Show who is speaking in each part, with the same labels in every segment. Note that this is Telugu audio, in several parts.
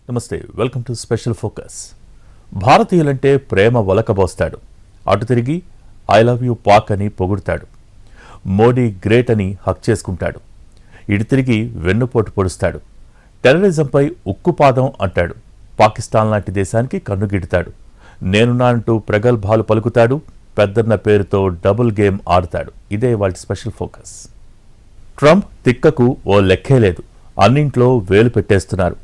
Speaker 1: నమస్తే, వెల్కమ్ టు స్పెషల్ ఫోకస్. భారతీయులంటే ప్రేమ వలకబోస్తాడు. అటు తిరిగి ఐ లవ్ యూ పాక్ అని పొగుడుతాడు. మోడీ గ్రేట్ అని హక్ చేసుకుంటాడు. ఇటు తిరిగి వెన్నుపోటు పొడుస్తాడు. టెర్రరిజంపై ఉక్కుపాదం అంటాడు. పాకిస్తాన్ లాంటి దేశానికి కన్నుగిడతాడు. నేనున్నానంటూ ప్రగల్భాలు పలుకుతాడు. పెద్దన్న పేరుతో డబుల్ గేమ్ ఆడతాడు. ఇదే వాళ్ళ స్పెషల్ ఫోకస్. ట్రంప్ తిక్కకు ఓ లెక్కే లేదు. అన్నింట్లో వేలు పెట్టేస్తున్నారు.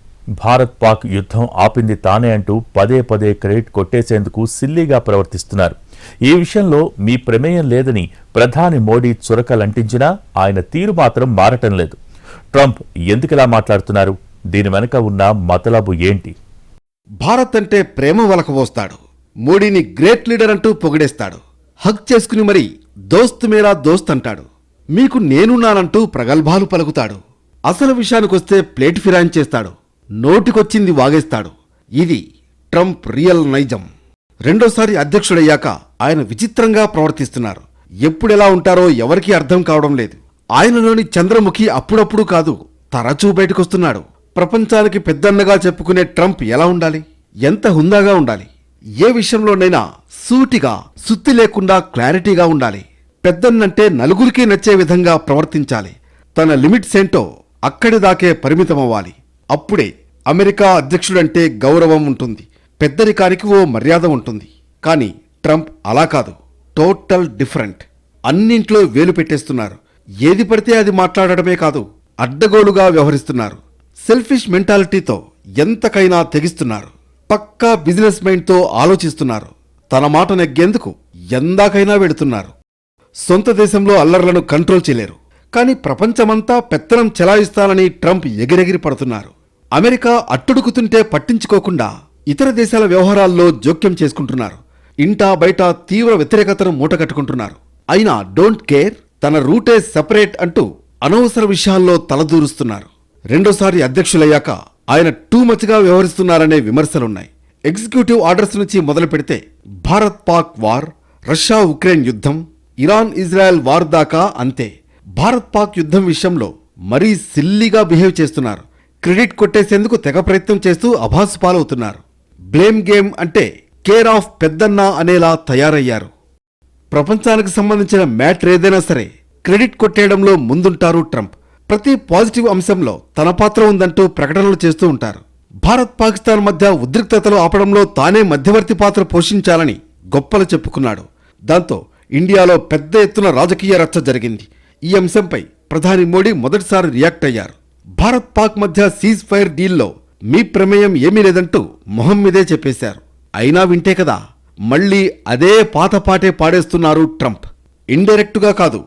Speaker 1: భారత్ పాక్ యుద్ధం ఆపింది తానే అంటూ పదే పదే క్రెడిట్ కొట్టేసేందుకు సిల్లీగా ప్రవర్తిస్తున్నారు. ఈ విషయంలో మీ ప్రమేయం లేదని ప్రధాని మోడీ చురకలంటించినా ఆయన తీరు మాత్రం మారటం లేదు. ట్రంప్ ఎందుకిలా మాట్లాడుతున్నారు? దీని వెనక ఉన్న మతలబు ఏంటి?
Speaker 2: భారత్ అంటే ప్రేమ వలకబోస్తాడు. మోడీని గ్రేట్ లీడర్ అంటూ పొగిడేస్తాడు. హక్ చేసుకుని మరి దోస్త్ మేరా దోస్త్ అంటాడు. మీకు నేనున్నానంటూ ప్రగల్భాలు పలుకుతాడు. అసలు విషయానికొస్తే ప్లేట్ ఫిరాయించేస్తాడు. నోటికొచ్చింది వాగేస్తాడు. ఇది ట్రంప్ రియల్ నైజం. రెండోసారి అధ్యక్షుడయ్యాక ఆయన విచిత్రంగా ప్రవర్తిస్తున్నారు. ఎప్పుడెలా ఉంటారో ఎవరికీ అర్థం కావడం లేదు. ఆయనలోని చంద్రముఖి అప్పుడప్పుడు కాదు, తరచూ బయటకొస్తున్నాడు. ప్రపంచానికి పెద్దన్నగా చెప్పుకునే ట్రంప్ ఎలా ఉండాలి? ఎంత హుందాగా ఉండాలి? ఏ విషయంలోనైనా సూటిగా, సుత్తి లేకుండా క్లారిటీగా ఉండాలి. పెద్దన్నంటే నలుగురికి నచ్చే విధంగా ప్రవర్తించాలి. తన లిమిట్స్ ఏంటో అక్కడి దాకే పరిమితమవ్వాలి. అప్పుడే అమెరికా అధ్యక్షుడంటే గౌరవం ఉంటుంది. పెద్దరికానికి ఓ మర్యాద ఉంటుంది. కానీ ట్రంప్ అలా కాదు. Total different. అన్నింట్లో వేలు పెట్టేస్తున్నారు. ఏది పడితే అది మాట్లాడటమే కాదు, అడ్డగోలుగా వ్యవహరిస్తున్నారు. సెల్ఫిష్ మెంటాలిటీతో ఎంతకైనా తెగిస్తున్నారు. పక్కా బిజినెస్ మైండ్తో ఆలోచిస్తున్నారు. తన మాట నెగ్గేందుకు ఎందాకైనా వెడుతున్నారు. సొంత దేశంలో అల్లర్లను కంట్రోల్ చేయలేరు. కానీ ప్రపంచమంతా పెత్తనం చెలాయిస్తానని ట్రంప్ ఎగిరెగిరి పడుతున్నారు. అమెరికా అట్టుడుకుతుంటే పట్టించుకోకుండా ఇతర దేశాల వ్యవహారాల్లో జోక్యం చేసుకుంటున్నారు. ఇంటా బయట తీవ్ర వ్యతిరేకతను మూటగట్టుకుంటున్నారు. అయినా డోంట్ కేర్, తన రూటే సెపరేట్ అంటూ అనవసర విషయాల్లో తలదూరుస్తున్నారు. రెండోసారి అధ్యక్షులయ్యాక ఆయన టూ మచ్గా వ్యవహరిస్తున్నారనే విమర్శలున్నాయి. ఎగ్జిక్యూటివ్ ఆర్డర్స్ నుంచి మొదలు పెడితే Bharat Pak war, Russia Ukraine యుద్ధం, ఇరాన్ ఇజ్రాయెల్ వార్ దాకా అంతే. భారత్ పాక్ యుద్ధం విషయంలో మరీ సిల్లీగా బిహేవ్ చేస్తున్నారు. క్రెడిట్ కొట్టేసేందుకు తెగ ప్రయత్నం చేస్తూ అభాసు పాలవుతున్నారు. బ్లేమ్ గేమ్ అంటే కేర్ ఆఫ్ పెద్దన్న అనేలా తయారయ్యారు. ప్రపంచానికి సంబంధించిన మ్యాటర్ ఏదైనా సరే క్రెడిట్ కొట్టేయడంలో ముందుంటారు ట్రంప్. ప్రతి పాజిటివ్ అంశంలో తన పాత్ర ఉందంటూ ప్రకటనలు చేస్తూ ఉంటారు. భారత్ పాకిస్తాన్ మధ్య ఉద్రిక్తతలు ఆపడంలో తానే మధ్యవర్తి పాత్ర పోషించాలని గొప్పలు చెప్పుకున్నాడు. దాంతో ఇండియాలో పెద్ద ఎత్తున రాజకీయ రచ్చ జరిగింది. ఈ అంశంపై ప్రధాని మోడీ మొదటిసారి రియాక్ట్ అయ్యారు. భారత్ పాక్ మధ్య సీజ్ ఫైర్ డీల్లో మీ ప్రమేయం ఏమీ లేదంటూ మొహం మీదే చెప్పేశారు. అయినా వింటే కదా, మళ్లీ అదే పాతపాటే పాడేస్తున్నారు ట్రంప్. ఇండైరెక్టుగా కాదు,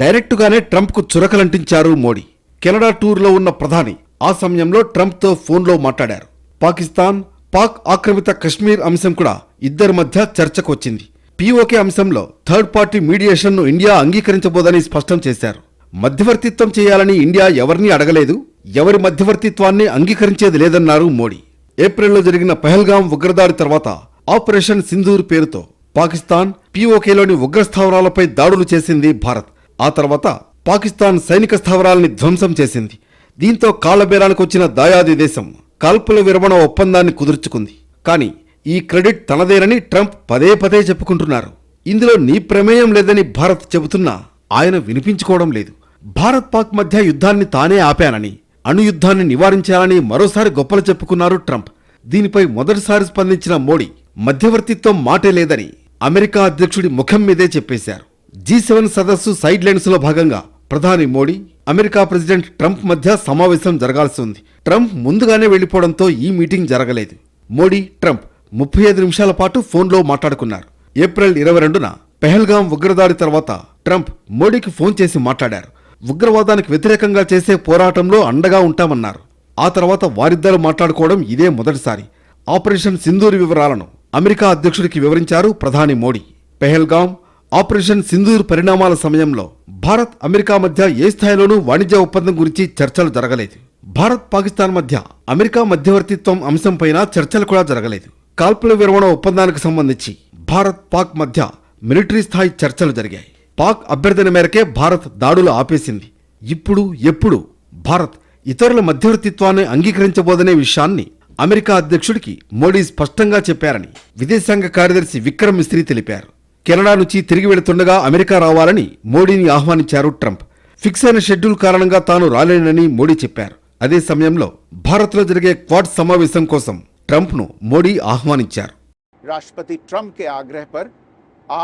Speaker 2: డైరెక్టుగానే ట్రంప్కు చురకలంటించారు మోడీ. కెనడా టూర్లో ఉన్న ప్రధాని ఆ సమయంలో ట్రంప్తో ఫోన్లో మాట్లాడారు. పాకిస్తాన్, పాక్ ఆక్రమిత కశ్మీర్ అంశం కూడా ఇద్దరి మధ్య చర్చకు వచ్చింది. పీఓకే అంశంలో థర్డ్ పార్టీ మీడియేషన్ను ఇండియా అంగీకరించబోదని స్పష్టం చేశారు. మధ్యవర్తిత్వం చేయాలని ఇండియా ఎవరినీ అడగలేదు, ఎవరి మధ్యవర్తిత్వాన్ని అంగీకరించేది లేదన్నారు మోడీ. ఏప్రిల్లో జరిగిన పహల్గాం ఉగ్రదాడి తర్వాత ఆపరేషన్ సింధూర్ పేరుతో పాకిస్తాన్ పీఓకేలోని ఉగ్రస్థావరాలపై దాడులు చేసింది భారత్. ఆ తర్వాత పాకిస్తాన్ సైనిక స్థావరాల్ని ధ్వంసం చేసింది. దీంతో కాళ్లబేరానికి వచ్చిన దాయాది దేశం కాల్పుల విరమణ ఒప్పందాన్ని కుదుర్చుకుంది. కానీ ఈ క్రెడిట్ తనదేనని ట్రంప్ పదే పదే చెప్పుకుంటున్నారు. ఇందులో నీ ప్రమేయం లేదని భారత్ చెబుతున్నా ఆయన వినిపించుకోవడం లేదు. భారత్ పాక్ మధ్య యుద్ధాన్ని తానే ఆపానని, అణుయుద్ధాన్ని నివారించాలని మరోసారి గొప్పలు చెప్పుకున్నారు ట్రంప్. దీనిపై మొదటిసారి స్పందించిన మోడీ మధ్యవర్తిత్వం మాటే లేదని అమెరికా అధ్యక్షుడి ముఖం మీదే చెప్పేశారు. G7 సదస్సు సైడ్ లైన్స్ లో భాగంగా ప్రధాని మోడీ, అమెరికా ప్రెసిడెంట్ ట్రంప్ మధ్య సమావేశం జరగాల్సి ఉంది. ట్రంప్ ముందుగానే వెళ్లిపోవడంతో ఈ మీటింగ్ జరగలేదు. మోడీ, ట్రంప్ 35 నిమిషాల పాటు ఫోన్లో మాట్లాడుకున్నారు. ఏప్రిల్ 22న పెహల్గాం ఉగ్రదాడి తర్వాత ట్రంప్ మోడీకి ఫోన్ చేసి మాట్లాడారు. ఉగ్రవాదానికి వ్యతిరేకంగా చేసే పోరాటంలో అండగా ఉంటామన్నారు. ఆ తర్వాత వారిద్దరూ మాట్లాడుకోవడం ఇదే మొదటిసారి. ఆపరేషన్ సింధూర్ వివరాలను అమెరికా అధ్యక్షుడికి వివరించారు ప్రధాని మోడీ. పెహల్గాం, ఆపరేషన్ సింధూర్ పరిణామాల సమయంలో భారత్, అమెరికా మధ్య ఏ స్థాయిలోనూ వాణిజ్య ఒప్పందం గురించి చర్చలు జరగలేదు. భారత్, పాకిస్తాన్ మధ్య అమెరికా మధ్యవర్తిత్వం అంశంపైన చర్చలు కూడా జరగలేదు. కాల్పుల విరమణ ఒప్పందానికి సంబంధించి భారత్, పాక్ మధ్య మిలిటరీ స్థాయి చర్చలు జరిగాయి. పాక్ అభ్యర్థన మేరకే భారత్ దాడులు ఆపేసింది. ఇప్పుడు ఎప్పుడు భారత్ ఇతరుల మధ్యవర్తిత్వాన్ని అంగీకరించబోదనే విషయాన్ని అమెరికా అధ్యక్షుడికి మోడీ స్పష్టంగా చెప్పారని విదేశాంగ కార్యదర్శి విక్రమ్ మిస్త్రీ తెలిపారు. కెనడా నుంచి తిరిగి వెళుతుండగా అమెరికా రావాలని మోడీని ఆహ్వానించారు ట్రంప్. ఫిక్స్ అయిన షెడ్యూల్ కారణంగా తాను రాలేనని మోడీ చెప్పారు. అదే సమయంలో భారత్లో జరిగే క్వాడ్ సమావేశం కోసం ట్రంప్ను మోడీ ఆహ్వానించారు.
Speaker 3: राष्ट्रपति ट्रंप के आग्रह पर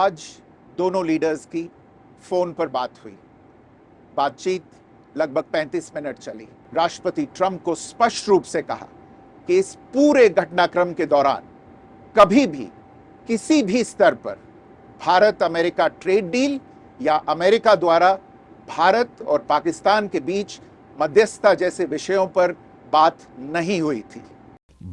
Speaker 3: आज दोनों लीडर्स की फोन पर बात हुई. बातचीत लगभग 35 मिनट चली. राष्ट्रपति ट्रंप को स्पष्ट रूप से कहा कि इस पूरे घटनाक्रम के दौरान कभी भी किसी भी स्तर पर भारत अमेरिका ट्रेड डील या अमेरिका द्वारा भारत और पाकिस्तान के बीच मध्यस्थता जैसे विषयों पर बात नहीं हुई थी.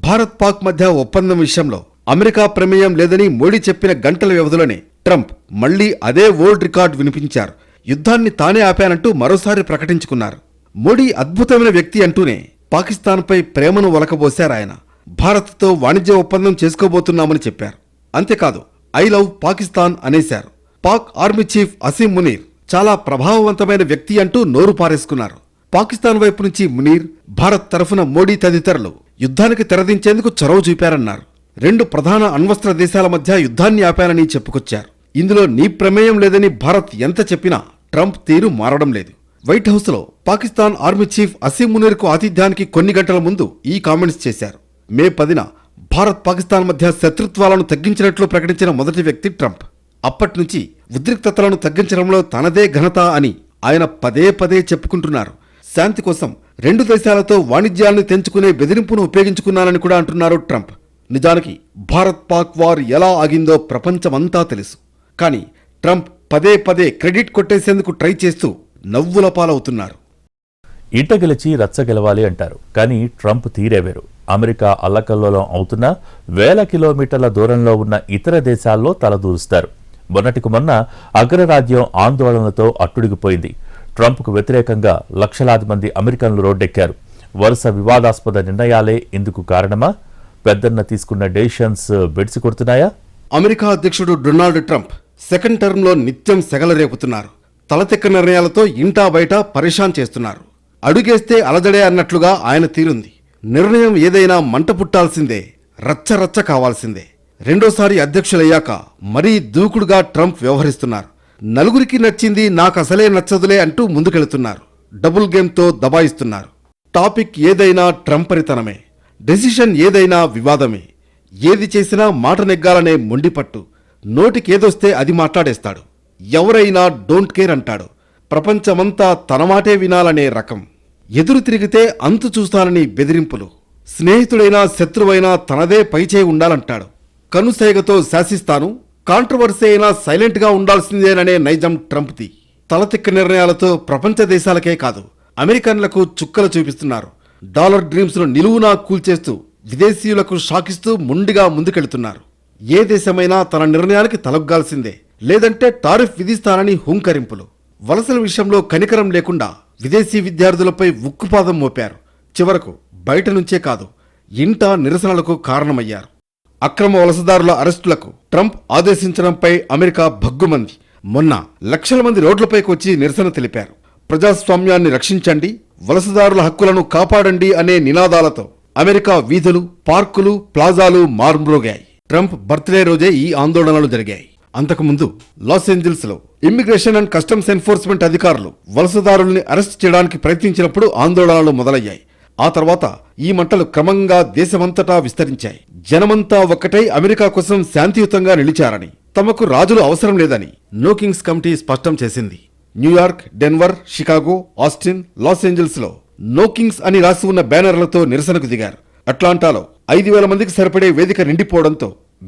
Speaker 2: భారత్ పాక్ మధ్య ఒప్పందం విషయంలో అమెరికా ప్రమేయం లేదని మోడీ చెప్పిన గంటల వ్యవధిలోనే ట్రంప్ మళ్లీ అదే వరల్డ్ రికార్డ్ వినిపించారు. యుద్ధాన్ని తానే ఆపానంటూ మరోసారి ప్రకటించుకున్నారు. మోడీ అద్భుతమైన వ్యక్తి అంటూనే పాకిస్తాన్పై ప్రేమను ఒలకబోశారాయన. భారత్తో వాణిజ్య ఒప్పందం చేసుకోబోతున్నామని చెప్పారు. అంతేకాదు ఐ లవ్ పాకిస్తాన్ అనేశారు. పాక్ ఆర్మీ చీఫ్ అసీం మునీర్ చాలా ప్రభావవంతమైన వ్యక్తి అంటూ నోరు పారేసుకున్నారు. పాకిస్తాన్ వైపు నుంచి మునీర్, భారత్ తరఫున మోడీ తదితరులు యుద్ధానికి తెరదించేందుకు చొరవ చూపారన్నారు. రెండు ప్రధాన అణ్వస్త్ర దేశాల మధ్య యుద్ధాన్ని ఆపారని చెప్పుకొచ్చారు. ఇందులో నీ ప్రమేయం లేదని భారత్ ఎంత చెప్పినా ట్రంప్ తీరు మారడం లేదు. వైట్ హౌస్లో పాకిస్తాన్ ఆర్మీ చీఫ్ అసీం మునీర్కు ఆతిథ్యానికి కొన్ని గంటల ముందు ఈ కామెంట్స్ చేశారు. మే 10న భారత్ పాకిస్తాన్ మధ్య శత్రుత్వాలను తగ్గించినట్లు ప్రకటించిన మొదటి వ్యక్తి ట్రంప్. అప్పట్నుంచి ఉద్రిక్తతలను తగ్గించడంలో తనదే ఘనత అని ఆయన పదే పదే చెప్పుకుంటున్నారు. శాంతి కోసం రెండు దేశాలతో వాణిజ్యాన్ని తెంచుకునే బెదిరింపును ఉపయోగించుకున్నానని కూడా అంటున్నారు ట్రంప్. నిజానికి భారత్ పాక్ వార్ ఎలా ఆగిందో ప్రపంచమంతా తెలుసు. కానీ ట్రంప్ పదే పదే క్రెడిట్ కొట్టేసేందుకు ట్రై చేస్తూ నవ్వుల పాలవుతున్నారు.
Speaker 1: ఇంట గెలిచి రచ్చ గెలవాలి అంటారు, కానీ ట్రంప్ తీరేవేరు. అమెరికా అల్లకల్లోలం అవుతున్నా వేల కిలోమీటర్ల దూరంలో ఉన్న ఇతర దేశాల్లో తలదూరుస్తారు. మొన్నటికి మొన్న అగ్రరాజ్యం ఆందోళనలతో అట్టుడిగిపోయింది. ట్రంప్కు వ్యతిరేకంగా లక్షలాది మంది అమెరికన్లు రోడ్డెక్కారు. వరుస వివాదాస్పద నిర్ణయాలే ఇందుకు కారణమా? పెద్దన్న తీసుకున్న డెసిషన్స్ బెడిసి కొడుతున్నాయా?
Speaker 2: అమెరికా అధ్యక్షుడు డొనాల్డ్ ట్రంప్ సెకండ్ టర్మ్లో నిత్యం సెగలరేపుతున్నారు. తలతెక్క నిర్ణయాలతో ఇంటా బయట పరేషాన్ చేస్తున్నారు. అడుగేస్తే అలజడే అన్నట్లుగా ఆయన తీరుంది. నిర్ణయం ఏదైనా మంట పుట్టాల్సిందే, రచ్చరచ్చ కావాల్సిందే. రెండోసారి అధ్యక్షులయ్యాక మరీ దూకుడుగా ట్రంప్ వ్యవహరిస్తున్నారు. నలుగురికి నచ్చింది నాకసలే నచ్చదులే అంటూ ముందుకెళుతున్నారు. డబుల్ గేమ్తో దబాయిస్తున్నారు. టాపిక్ ఏదైనా ట్రంపరితనమే, డెసిషన్ ఏదైనా వివాదమే. ఏది చేసినా మాట నెగ్గాలనే మొండిపట్టు. నోటికేదొస్తే అది మాట్లాడేస్తాడు. ఎవరైనా డోంట్ కేర్ అంటాడు. ప్రపంచమంతా తన మాటే వినాలనే రకం. ఎదురు తిరిగితే అంతు చూస్తానని బెదిరింపులు. స్నేహితుడైనా శత్రువైనా తనదే పైచే ఉండాలంటాడు. కనుసైగతో శాసిస్తాను, కాంట్రవర్సీ అయినా సైలెంట్గా ఉండాల్సిందేననే నైజం ట్రంప్ది. తలతిక్క నిర్ణయాలతో ప్రపంచ దేశాలకే కాదు అమెరికన్లకు చుక్కలు చూపిస్తున్నారు. డాలర్ డ్రీమ్స్ను నిలువునా కూల్చేస్తూ విదేశీయులకు షాకిస్తూ ముండిగా ముందుకెళ్తున్నారు. ఏ దేశమైనా తన నిర్ణయానికి తలొగ్గాల్సిందే, లేదంటే టారిఫ్ విధిస్తానని హుంకరింపులు. వలసల విషయంలో కనికరం లేకుండా విదేశీ విద్యార్థులపై ఉక్కుపాదం మోపారు. చివరకు బయట నుంచే కాదు ఇంటా నిరసనలకు కారణమయ్యారు. అక్రమ వలసదారుల అరెస్టులకు ట్రంప్ ఆదేశించడంపై అమెరికా భగ్గుమంది. మొన్న లక్షల మంది రోడ్లపైకి వచ్చి నిరసన తెలిపారు. ప్రజాస్వామ్యాన్ని రక్షించండి, వలసదారుల హక్కులను కాపాడండి అనే నినాదాలతో అమెరికా వీధులు, పార్కులు, ప్లాజాలు మార్మ్రోగాయి. ట్రంప్ బర్త్డే రోజే ఈ ఆందోళనలు జరిగాయి. అంతకుముందు లాస్ ఏంజల్స్ లో ఇమ్మిగ్రేషన్ అండ్ కస్టమ్స్ ఎన్ఫోర్స్మెంట్ అధికారులు వలసదారుల్ని అరెస్ట్ చేయడానికి ప్రయత్నించినప్పుడు ఆందోళనలు మొదలయ్యాయి. ఆ తర్వాత ఈ మంటలు క్రమంగా దేశమంతటా విస్తరించాయి. జనమంతా ఒక్కటై అమెరికా కోసం శాంతియుతంగా నిలిచారని, తమకు రాజులు అవసరం లేదని నో కింగ్స్ కమిటీ స్పష్టం చేసింది. New York, Denver, Chicago, Austin, Los Angeles లో నో కింగ్స్ అని రాసి ఉన్న బ్యానర్లతో నిరసనకు దిగారు. అట్లాంటాలో 5,000 మందికి సరిపడే వేదిక నిండిపోవడంతో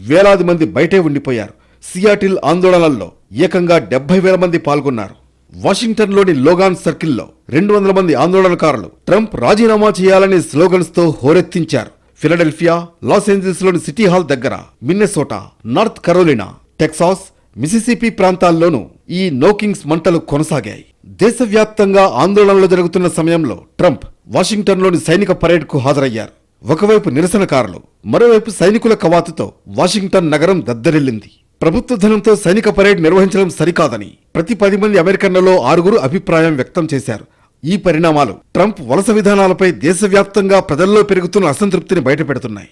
Speaker 2: వేలాది మంది బయటే ఉండిపోయారు. సియాటిల్ ఆందోళనల్లో ఏకంగా 70,000 మంది పాల్గొన్నారు. వాషింగ్టన్లోని లోగాన్ సర్కిల్లో 200 మంది ఆందోళనకారులు ట్రంప్ రాజీనామా చేయాలనే స్లోగన్స్ తో హోరెత్తించారు. ఫిలడెల్ఫియా, లాస్ ఏంజల్స్ లోని సిటీ హాల్ దగ్గర, Minnesota, North Carolina, Texas, Mississippi ప్రాంతాల్లోనూ ఈ నో కింగ్స్ మంటలు కొనసాగాయి. దేశవ్యాప్తంగా ఆందోళనలు జరుగుతున్న సమయంలో ట్రంప్ వాషింగ్టన్లోని సైనిక పరేడ్కు హాజరయ్యారు. ఒకవైపు నిరసనకారులు, మరోవైపు సైనికుల కవాతుతో వాషింగ్టన్ నగరం దద్దరిల్లింది. ప్రభుత్వ ధనంతో సైనిక పరేడ్ నిర్వహించడం సరికాదని ప్రతి 10 మంది అమెరికన్లలో 6 అభిప్రాయం వ్యక్తం చేశారు. ఈ పరిణామాలు ట్రంప్ వలస విధానాలపై దేశవ్యాప్తంగా ప్రజల్లో పెరుగుతున్న అసంతృప్తిని బయటపెడుతున్నాయి.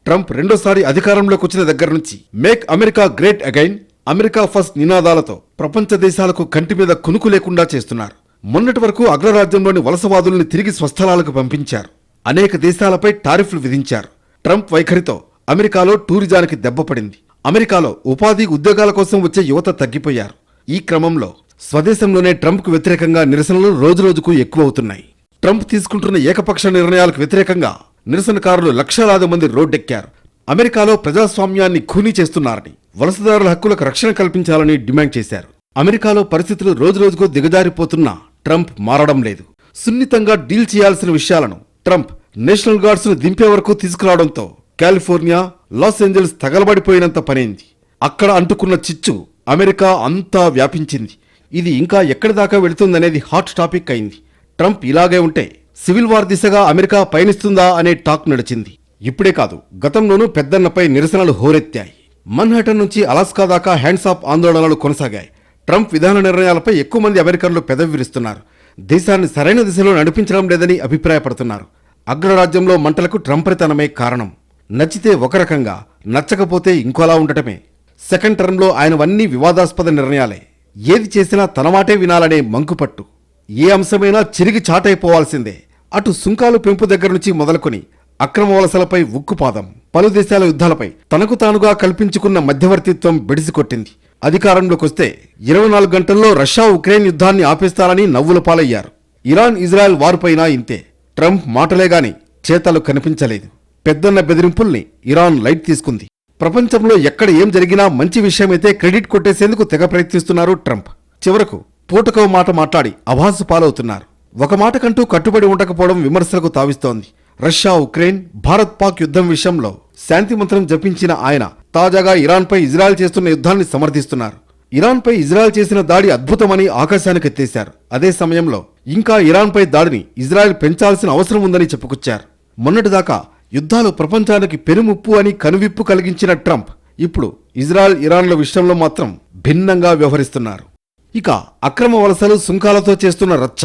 Speaker 2: ట్రంప్ రెండోసారి అధికారంలోకి వచ్చిన దగ్గర నుంచి make America great again, America first నినాదాలతో ప్రపంచ దేశాలకు కంటి మీద కునుకు లేకుండా చేస్తున్నారు. మొన్నటి వరకు అగ్రరాజ్యంలోని వలసవాదుల్ని తిరిగి స్వస్థలాలకు పంపించారు. అనేక దేశాలపై టారిఫ్లు విధించారు. ట్రంప్ వైఖరితో అమెరికాలో టూరిజానికి దెబ్బపడింది. అమెరికాలో ఉపాధి ఉద్యోగాల కోసం వచ్చే యువత తగ్గిపోయారు. ఈ క్రమంలో స్వదేశంలోనే ట్రంప్కు వ్యతిరేకంగా నిరసనలు రోజురోజుకు ఎక్కువవుతున్నాయి. ట్రంప్ తీసుకుంటున్న ఏకపక్ష నిర్ణయాలకు వ్యతిరేకంగా నిరసనకారులు లక్షలాది మంది రోడ్డెక్కారు. అమెరికాలో ప్రజాస్వామ్యాన్ని ఖూనీ చేస్తున్నారని, వలసదారుల హక్కులకు రక్షణ కల్పించాలని డిమాండ్ చేశారు. అమెరికాలో పరిస్థితులు రోజురోజుకు దిగజారిపోతున్నా ట్రంప్ మారడం లేదు. సున్నితంగా డీల్ చేయాల్సిన విషయాలను ట్రంప్ నేషనల్ గార్డ్స్ ను దింపే వరకు తీసుకురావడంతో కాలిఫోర్నియా, లాస్ ఏంజల్స్ తగలబడిపోయినంత పనైంది. అక్కడ అంటుకున్న చిచ్చు అమెరికా అంతా వ్యాపించింది. ఇది ఇంకా ఎక్కడి దాకా వెళుతుందనేది హాట్ టాపిక్ అయింది. ట్రంప్ ఇలాగే ఉంటే సివిల్ వార్ దిశగా అమెరికా పయనిస్తుందా అనే టాక్ నడిచింది. ఇప్పుడే కాదు, గతంలోనూ పెద్దన్నపై నిరసనలు హోరెత్తాయి. మన్హాటన్ నుంచి అలాస్కా దాకా హ్యాండ్స్ ఆఫ్ ఆందోళనలు కొనసాగాయి. ట్రంప్ విధాన నిర్ణయాలపై ఎక్కువ మంది అమెరికన్లు పెదవి విరుస్తున్నారు. దేశాన్ని సరైన దిశలో నడిపించడం లేదని అభిప్రాయపడుతున్నారు. అగ్రరాజ్యంలో మంటలకు ట్రంపరితనమే కారణం. నచ్చితే ఒక రకంగా, నచ్చకపోతే ఇంకోలా ఉండటమే. సెకండ్ టర్మ్లో ఆయనవన్నీ వివాదాస్పద నిర్ణయాలే. ఏది చేసినా తన మాటే వినాలనే మంకుపట్టు. ఏ అంశమైనా చిరిగి చాటైపోవాల్సిందే. అటు సుంకాలు పెంపు దగ్గర నుంచి మొదలుకొని అక్రమ వలసలపై ఉక్కుపాదం, పలు దేశాల యుద్ధాలపై తనకు తానుగా కల్పించుకున్న మధ్యవర్తిత్వం బెడిసికొట్టింది. అధికారంలోకొస్తే 24 గంటల్లో రష్యా ఉక్రెయిన్ యుద్ధాన్ని ఆపేస్తారని నవ్వుల పాలయ్యారు. ఇరాన్ ఇజ్రాయెల్ వారుపైనా ఇంతే. ట్రంప్ మాటలేగాని చేతలు కనిపించలేదు. పెద్దన్న బెదిరింపుల్ని ఇరాన్ లైట్ తీసుకుంది. ప్రపంచంలో ఎక్కడ ఏం జరిగినా మంచి విషయమైతే క్రెడిట్ కొట్టేసేందుకు తెగ ప్రయత్నిస్తున్నారు ట్రంప్. చివరకు పూటకో మాట మాట్లాడి అభాసు పాలవుతున్నారు. ఒక మాటకంటూ కట్టుబడి ఉండకపోవడం విమర్శలకు తావిస్తోంది. రష్యా ఉక్రెయిన్, భారత్ పాక్ యుద్ధం విషయంలో శాంతి మంత్రం జపించిన ఆయన తాజాగా ఇరాన్పై ఇజ్రాయెల్ చేస్తున్న యుద్ధాన్ని సమర్థిస్తున్నారు. ఇరాన్పై ఇజ్రాయెల్ చేసిన దాడి అద్భుతమని ఆకాశానికెత్తేశారు. అదే సమయంలో ఇంకా ఇరాన్పై దాడిని ఇజ్రాయెల్ పెంచాల్సిన అవసరం ఉందని చెప్పుకొచ్చారు. మొన్నటిదాకా యుద్ధాలు ప్రపంచానికి పెనుముప్పు అని కనువిప్పు కలిగించిన ట్రంప్ ఇప్పుడు ఇజ్రాయెల్ ఇరాన్ల విషయంలో మాత్రం భిన్నంగా వ్యవహరిస్తున్నారు. ఇక అక్రమ వలసలు, సుంకాలతో చేస్తున్న రచ్చ,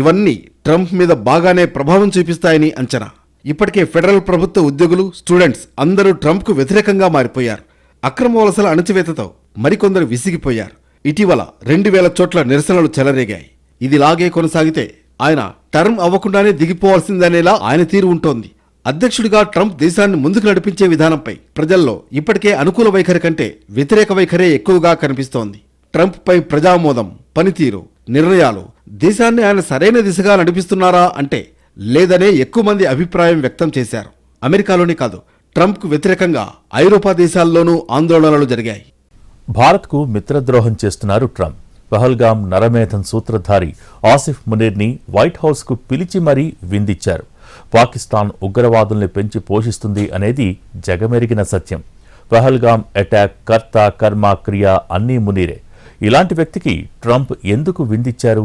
Speaker 2: ఇవన్నీ ట్రంప్ మీద బాగానే ప్రభావం చూపిస్తాయని అంచనా. ఇప్పటికే ఫెడరల్ ప్రభుత్వ ఉద్యోగులు, స్టూడెంట్స్ అందరూ ట్రంప్కు వ్యతిరేకంగా మారిపోయారు. అక్రమ వలసల అణచివేతతో మరికొందరు విసిగిపోయారు. ఇటీవల 2000 చోట్ల నిరసనలు చెలరేగాయి. ఇదిలాగే కొనసాగితే ఆయన టర్మ్ అవ్వకుండానే దిగిపోవాల్సిందనేలా ఆయన తీరు ఉంటోంది. అధ్యక్షుడిగా ట్రంప్ దేశాన్ని ముందుకు నడిపించే విధానంపై ప్రజల్లో ఇప్పటికే అనుకూల వైఖరి కంటే వ్యతిరేక వైఖరే ఎక్కువగా కనిపిస్తోంది. ట్రంప్ పై ప్రజామోదం, పనితీరు, నిర్ణయాలు దేశాన్ని ఆయన సరైన దిశగా నడిపిస్తున్నారా అంటే లేదనే ఎక్కువ మంది అభిప్రాయం వ్యక్తం చేశారు. అమెరికాలోనే కాదు, ట్రంప్కు వ్యతిరేకంగా ఐరోపా దేశాల్లోనూ ఆందోళనలు జరిగాయి.
Speaker 1: భారత్కు మిత్రద్రోహం చేస్తున్నారు ట్రంప్. పహల్గాం నరమేధం సూత్రధారి ఆసిఫ్ మునీర్ని వైట్ హౌస్కు పిలిచి మరీ విందిచ్చారు. పాకిస్తాన్ ఉగ్రవాదుల్ని పెంచి పోషిస్తుంది అనేది జగమెరిగిన సత్యం. పహల్గాం అటాక్ కర్త, కర్మ, క్రియ అన్నీ మునీరే. ఇలాంటి వ్యక్తికి ట్రంప్ ఎందుకు విందిచ్చారు?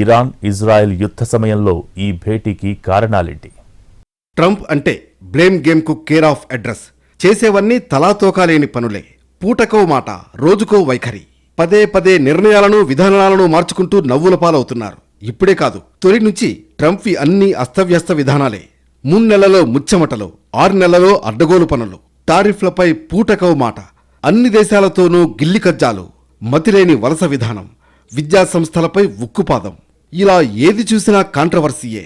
Speaker 1: ఇరాన్ ఇజ్రాయెల్ యుద్ధ సమయంలో ఈ భేటీకి కారణాలేంటి?
Speaker 2: ట్రంప్ అంటే బ్లేమ్ గేమ్కు కేర్ ఆఫ్ అడ్రస్. చేసేవన్నీ తలాతోకాలేని పనులే. పూటకో మాట, రోజుకో వైఖరి. పదే పదే నిర్ణయాలను, విధానాలను మార్చుకుంటూ నవ్వుల పాలవుతున్నారు. ఇప్పుడే కాదు, తొలి నుంచి ట్రంప్వి అన్నీ అస్తవ్యస్త విధానాలే. 3 నెలల్లో ముచ్చమటలు, 6 నెలల్లో అడ్డగోలు పనులు, టారిఫ్లపై పూటకో మాట, అన్ని దేశాలతోనూ గిల్లి కజ్జాలు, మతిలేని వలస విధానం, విద్యా సంస్థలపై ఉక్కుపాదం. ఇలా ఏది చూసినా కాంట్రవర్సీయే.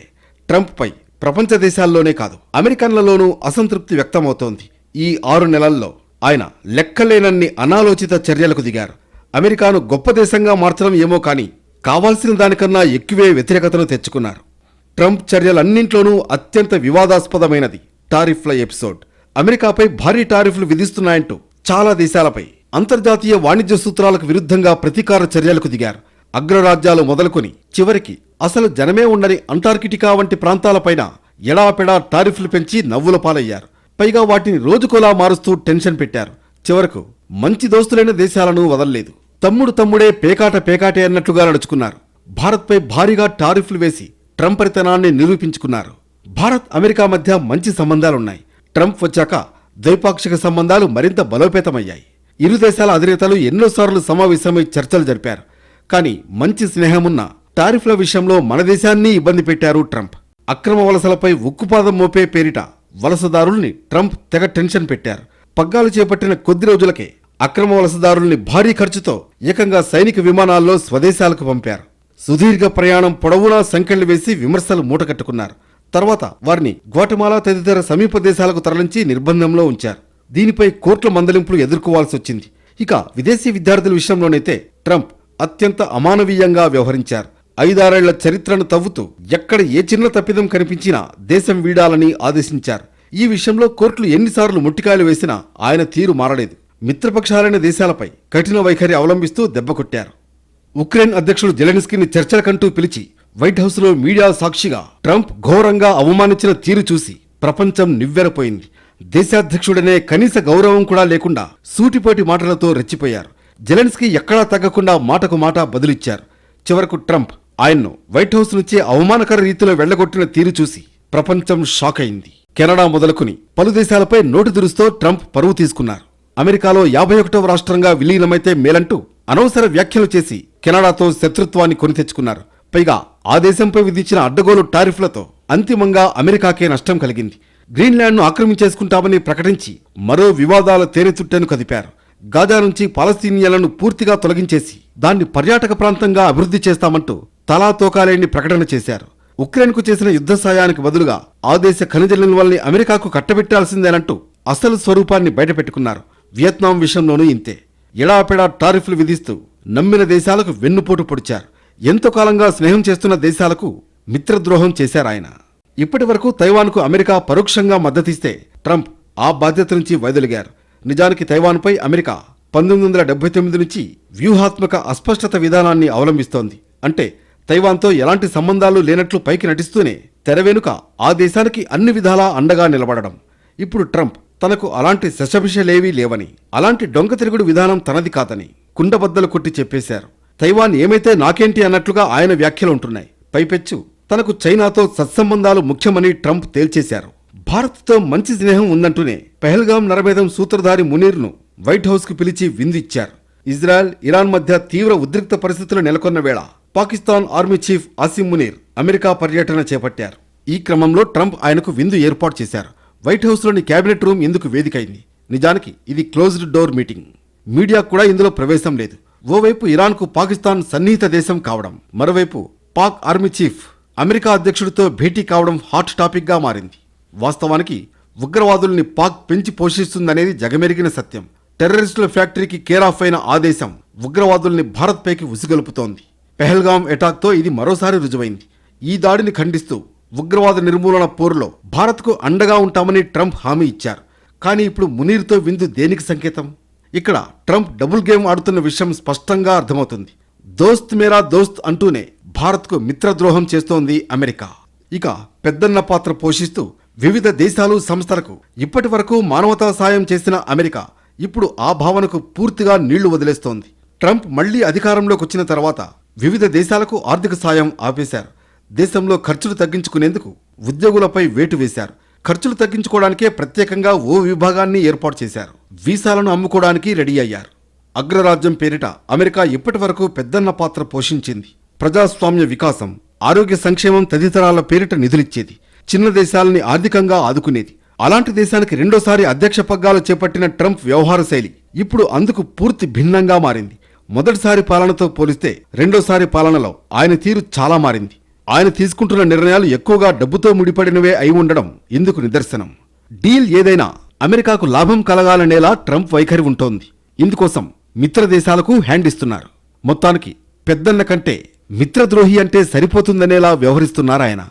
Speaker 2: ట్రంప్పై ప్రపంచ దేశాల్లోనే కాదు, అమెరికన్లలోనూ అసంతృప్తి వ్యక్తమవుతోంది. ఈ 6 నెలల్లో ఆయన లెక్కలేనన్ని అనాలోచిత చర్యలకు దిగారు. అమెరికాను గొప్ప దేశంగా మార్చడం ఏమో కానీ కావాల్సిన దానికన్నా ఎక్కువే వ్యతిరేకతను తెచ్చుకున్నారు. ట్రంప్ చర్యలన్నింట్లోనూ అత్యంత వివాదాస్పదమైనది టారిఫ్ల ఎపిసోడ్. అమెరికాపై భారీ టారిఫ్లు విధిస్తున్నాయంటూ చాలా దేశాలపై అంతర్జాతీయ వాణిజ్య సూత్రాలకు విరుద్ధంగా ప్రతీకార చర్యలకు దిగారు. అగ్రరాజ్యాలు మొదలుకొని చివరికి అసలు జనమే ఉండని అంటార్కిటికా వంటి ప్రాంతాలపైన ఎడాపెడా టారిఫ్లు పెంచి నవ్వుల పాలయ్యారు. పైగా వాటిని రోజుకోలా మారుస్తూ టెన్షన్ పెట్టారు. చివరకు మంచి దోస్తులైన దేశాలను వదల్లేదు. తమ్ముడే పేకాటే అన్నట్లుగా నడుచుకున్నారు. భారత్పై భారీగా టారిఫ్లు వేసి ట్రంపరితనాన్ని నిరూపించుకున్నారు. భారత్ అమెరికా మధ్య మంచి సంబంధాలున్నాయి. ట్రంప్ వచ్చాక ద్వైపాక్షిక సంబంధాలు మరింత బలోపేతమయ్యాయి. ఇరు దేశాల అధినేతలు ఎన్నోసార్లు సమావేశమై చర్చలు జరిపారు. కానీ మంచి స్నేహమున్న టారిఫ్ల విషయంలో మన దేశాన్ని ఇబ్బంది పెట్టారు ట్రంప్. అక్రమ వలసలపై ఉక్కుపాదం మోపే పేరిట వలసదారుల్ని ట్రంప్ తెగ టెన్షన్ పెట్టారు. పగ్గాలు చేపట్టిన కొద్ది రోజులకే అక్రమ వలసదారుల్ని భారీ ఖర్చుతో ఏకంగా సైనిక విమానాల్లో స్వదేశాలకు పంపారు. సుదీర్ఘ ప్రయాణం పొడవునా సంకెళ్లు వేసి విమర్శలు మూటకట్టుకున్నారు. తర్వాత వారిని గ్వాటమాలా తదితర సమీప దేశాలకు తరలించి నిర్బంధంలో ఉంచారు. దీనిపై కోర్టుల మందలింపులు ఎదుర్కోవాల్సి వచ్చింది. ఇక విదేశీ విద్యార్థుల విషయంలోనైతే ట్రంప్ అత్యంత అమానవీయంగా వ్యవహరించారు. 5-6 ఏళ్ల చరిత్రను తవ్వుతూ ఎక్కడ ఏ చిన్న తప్పిదం కనిపించినా దేశం వీడాలని ఆదేశించారు. ఈ విషయంలో కోర్టులు ఎన్నిసార్లు ముట్టికాయలు వేసినా ఆయన తీరు మారలేదు. మిత్రపక్షాలైన దేశాలపై కఠిన వైఖరి అవలంబిస్తూ దెబ్బకొట్టారు. ఉక్రెయిన్ అధ్యక్షుడు జెలెన్స్కీని చర్చలకంటూ పిలిచి వైట్ హౌస్లో మీడియా సాక్షిగా ట్రంప్ ఘోరంగా అవమానించిన తీరు చూసి ప్రపంచం నివ్వెరపోయింది. దేశాధ్యక్షుడనే కనీస గౌరవం కూడా లేకుండా సూటిపోటి మాటలతో రెచ్చిపోయారు. జెలెన్స్కీ ఎక్కడా తగ్గకుండా మాటకు మాట బదులిచ్చారు. చివరకు ట్రంప్ ఆయన్ను వైట్ హౌస్ నుంచి అవమానకర రీతిలో వెళ్లగొట్టిన తీరు చూసి ప్రపంచం షాక్ అయింది. కెనడా మొదలుకుని పలు దేశాలపై నోటు దురుస్తో ట్రంప్ పరువు తీసుకున్నారు. అమెరికాలో 51వ రాష్ట్రంగా విలీనమైతే మేలంటూ అనవసర వ్యాఖ్యలు చేసి కెనడాతో శత్రుత్వాన్ని కొని తెచ్చుకున్నారు. పైగా ఆ దేశంపై విధించిన అడ్డగోలు టారిఫ్లతో అంతిమంగా అమెరికాకే నష్టం కలిగింది. గ్రీన్లాండ్ను ఆక్రమించేసుకుంటామని ప్రకటించి మరో వివాదాల తేనెతుట్టెను కదిపారు. గాజా నుంచి పాలస్తీనియన్లను పూర్తిగా తొలగించేసి దాన్ని పర్యాటక ప్రాంతంగా అభివృద్ధి చేస్తామంటూ తలా తోకాలేని ప్రకటన చేశారు. ఉక్రెయిన్కు చేసిన యుద్ధ సాయానికి బదులుగా ఆ దేశ ఖనిజ నిల్వల్ని అమెరికాకు కట్టబెట్టాల్సిందేనంటూ అసలు స్వరూపాన్ని బయటపెట్టుకున్నారు. వియత్నాం విషయంలోనూ ఇంతే. ఎడాపెడా టారిఫ్లు విధిస్తూ నమ్మిన దేశాలకు వెన్నుపోటు పొడిచారు. ఎంతో కాలంగా స్నేహం చేస్తున్న దేశాలకు మిత్రద్రోహం చేశారాయన. ఇప్పటి వరకు తైవాన్కు అమెరికా పరోక్షంగా మద్దతిస్తే ట్రంప్ ఆ బాధ్యత నుంచి వైదొలిగారు. నిజానికి తైవాన్పై అమెరికా 1979 నుంచి వ్యూహాత్మక అస్పష్టత విధానాన్ని అవలంబిస్తోంది. అంటే తైవాన్తో ఎలాంటి సంబంధాలు లేనట్లు పైకి నటిస్తూనే తెర వెనుక ఆ దేశానికి అన్ని విధాలా అండగా నిలబడడం. ఇప్పుడు ట్రంప్ తనకు అలాంటి శశభిషలేవీ లేవని, అలాంటి డొంక తిరుగుడు విధానం తనది కాదని కుండబద్దలు కొట్టి చెప్పేశారు. తైవాన్ ఏమైతే నాకేంటి అన్నట్లుగా ఆయన వ్యాఖ్యలు ఉంటున్నాయి. పైపెచ్చు తనకు చైనాతో సత్సంబంధాలు ముఖ్యమని ట్రంప్ తేల్చేశారు. భారత్తో మంచి స్నేహం ఉందంటూనే పెహల్గాం నరమేధం సూత్రధారి మునీర్ను వైట్ హౌస్కు పిలిచి విందిచ్చారు. ఇజ్రాయెల్, ఇరాన్ మధ్య తీవ్ర ఉద్రిక్త పరిస్థితులు నెలకొన్న వేళ Pakistan army chief Asim Munir America పర్యటన చేపట్టారు. ఈ క్రమంలో ట్రంప్ ఆయనకు విందు ఏర్పాటు చేశారు. వైట్ హౌస్లోని క్యాబినెట్ రూమ్ ఇందుకు వేదికైంది. నిజానికి ఇది క్లోజ్డ్ డోర్ మీటింగ్. మీడియా కూడా ఇందులో ప్రవేశం లేదు. ఓవైపు ఇరాన్కు పాకిస్తాన్ సన్నిహిత దేశం కావడం, మరోవైపు పాక్ ఆర్మీ చీఫ్ అమెరికా అధ్యక్షుడితో భేటీ కావడం హాట్ టాపిక్గా మారింది. వాస్తవానికి ఉగ్రవాదుల్ని పాక్ పెంచి పోషిస్తుందనేది జగమెరిగిన సత్యం. టెర్రరిస్టుల ఫ్యాక్టరీకి కేరాఫ్ అయిన ఆ దేశం ఉగ్రవాదుల్ని భారత్పైకి ఉసిగొలుపుతోంది. పెహల్గాం అటాక్తో ఇది మరోసారి రుజువైంది. ఈ దాడిని ఖండిస్తూ ఉగ్రవాద నిర్మూలన పోరులో భారత్కు అండగా ఉంటామని ట్రంప్ హామీ ఇచ్చారు. కానీ ఇప్పుడు మునీర్తో విందు దేనికి సంకేతం? ఇక్కడ ట్రంప్ డబుల్ గేమ్ ఆడుతున్న విషయం స్పష్టంగా అర్థమవుతుంది. దోస్త్ మేరా దోస్త్ అంటూనే భారత్కు మిత్రద్రోహం చేస్తోంది అమెరికా. ఇక పెద్దన్న పాత్ర పోషిస్తూ వివిధ దేశాలు, సంస్థలకు ఇప్పటి వరకు మానవతా సాయం చేసిన అమెరికా ఇప్పుడు ఆ భావనకు పూర్తిగా నీళ్లు వదిలేస్తోంది. ట్రంప్ మళ్లీ అధికారంలోకి వచ్చిన తర్వాత వివిధ దేశాలకు ఆర్థిక సాయం ఆపేశారు. దేశంలో ఖర్చులు తగ్గించుకునేందుకు ఉద్యోగులపై వేటు వేశారు. ఖర్చులు తగ్గించుకోవడానికే ప్రత్యేకంగా ఓ విభాగాన్ని ఏర్పాటు చేశారు. వీసాలను అమ్ముకోవడానికి రెడీ అయ్యారు. అగ్రరాజ్యం పేరిట అమెరికా ఇప్పటి వరకు పెద్దన్న పాత్ర పోషించింది. ప్రజాస్వామ్య వికాసం, ఆరోగ్య సంక్షేమం తదితరాల పేరిట నిధులిచ్చేది. చిన్న దేశాలని ఆర్థికంగా ఆదుకునేది. అలాంటి దేశానికి రెండోసారి అధ్యక్ష పగ్గాలు చేపట్టిన ట్రంప్ వ్యవహార శైలి ఇప్పుడు అందుకు పూర్తి భిన్నంగా మారింది. మొదటిసారి పాలనతో పోలిస్తే రెండోసారి పాలనలో ఆయన తీరు చాలా మారింది. ఆయన తీసుకుంటున్న నిర్ణయాలు ఎక్కువగా డబ్బుతో ముడిపడినవే అయి ఉండడం ఇందుకు నిదర్శనం. డీల్ ఏదైనా అమెరికాకు లాభం కలగాలనేలా ట్రంప్ వైఖరి ఉంటోంది. ఇందుకోసం మిత్ర దేశాలకు హ్యాండ్ ఇస్తున్నారు. మొత్తానికి పెద్దన్న కంటే మిత్రద్రోహి అంటే సరిపోతుందనేలా వ్యవహరిస్తున్నారాయన.